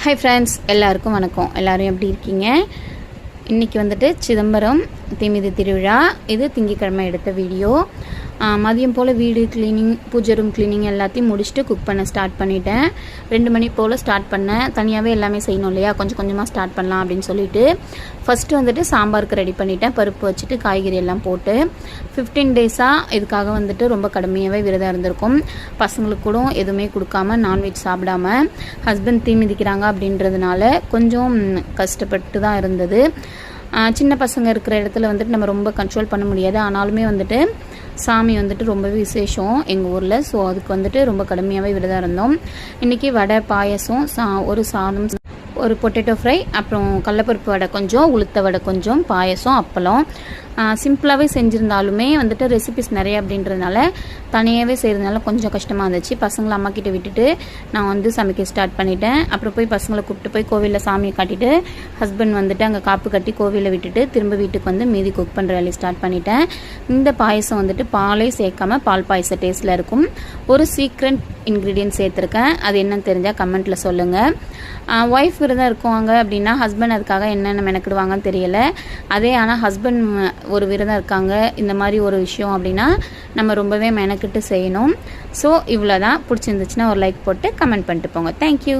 Hi friends, எல்லாருக்கும் வணக்கம். எல்லோரும் எப்படி இருக்கீங்க? இன்றைக்கி வந்துட்டு சிதம்பரம் தீமிதி திருவிழா. இது திங்கட்கிழமை எடுத்த வீடியோ. மதியம் போல் வீடு க்ளீனிங், பூஜை ரூம் க்ளீனிங் எல்லாத்தையும் முடிச்சுட்டு குக் பண்ண ஸ்டார்ட் பண்ணிட்டேன். 2 மணி போல் ஸ்டார்ட் பண்ணேன். தனியாகவே எல்லாமே செய்யணும் இல்லையா, கொஞ்சம் கொஞ்சமாக ஸ்டார்ட் பண்ணலாம் அப்படின்னு சொல்லிட்டு ஃபஸ்ட்டு வந்துட்டு சாம்பாருக்கு ரெடி பண்ணிட்டேன். பருப்பு வச்சுட்டு காய்கறி எல்லாம் போட்டு 15 டேஸாக இதுக்காக வந்துட்டு ரொம்ப கடுமையாகவே விரதம் இருந்திருக்கும். பசங்களுக்கு கூட எதுவுமே கொடுக்காம நான்வெஜ் சாப்பிடாம ஹஸ்பண்ட் தீ மிதிக்கிறாங்க அப்படின்றதுனால கொஞ்சம் கஷ்டப்பட்டு தான் இருந்தது. சின்ன பசங்க இருக்கிற இடத்துல வந்துட்டு நம்ம ரொம்ப கண்ட்ரோல் பண்ண முடியாது. ஆனாலுமே வந்துட்டு சாமி வந்துட்டு ரொம்பவே விசேஷம் எங்கள் ஊரில். ஸோ அதுக்கு வந்துட்டு ரொம்ப கடுமையாகவே விரதம் இருந்தோம். இன்றைக்கி வடை, பாயசம், ஒரு சாதம், ஒரு பொட்டேட்டோ ஃப்ரை, அப்புறம் கடலப்பருப்பு வடை கொஞ்சம், உளுத்த வடை கொஞ்சம், பாயசம், அப்பளம். சிம்பிளாகவே செஞ்சுருந்தாலுமே வந்துட்டு ரெசிபிஸ் நிறைய அப்படின்றதுனால தனியாகவே செய்கிறதுனால கொஞ்சம் கஷ்டமாக இருந்துச்சு. பசங்களை அம்மா கிட்ட விட்டுட்டு நான் வந்து சமைக்க ஸ்டார்ட் பண்ணிட்டேன். அப்புறம் போய் பசங்களை கூப்பிட்டு போய் கோவிலில் சாமியை காட்டிட்டு ஹஸ்பண்ட் வந்துட்டு அங்கே காப்பு கட்டி கோவிலில் விட்டுட்டு திரும்ப வீட்டுக்கு வந்து மீதி குக் பண்ணுற வேலையை ஸ்டார்ட் பண்ணிட்டேன். இந்த பாயசம் வந்துட்டு பாலே சேர்க்காம பால் பாயச டேஸ்ட்டில் இருக்கும். ஒரு சீக்ரெட் இன்க்ரீடியன்ட் சேர்த்துருக்கேன். அது என்னன்னு தெரிஞ்சால் கமெண்ட்டில் சொல்லுங்கள். ஒய்ஃப் விரதம் இருக்குவாங்க அப்படின்னா ஹஸ்பண்ட் அதுக்காக என்னென்ன மெனக்கிடுவாங்கன்னு தெரியலை. அதே ஆனால் ஹஸ்பண்ட் ஒரு விரதம் இருக்காங்க, இந்த மாதிரி ஒரு விஷயம் அப்படின்னா நம்ம ரொம்பவே மெனக்கிட்டு செய்யணும். ஸோ இவ்வளோ தான். பிடிச்சிருந்துச்சுன்னா ஒரு லைக் போட்டு கமெண்ட் பண்ணிட்டு போங்க. தேங்க்யூ.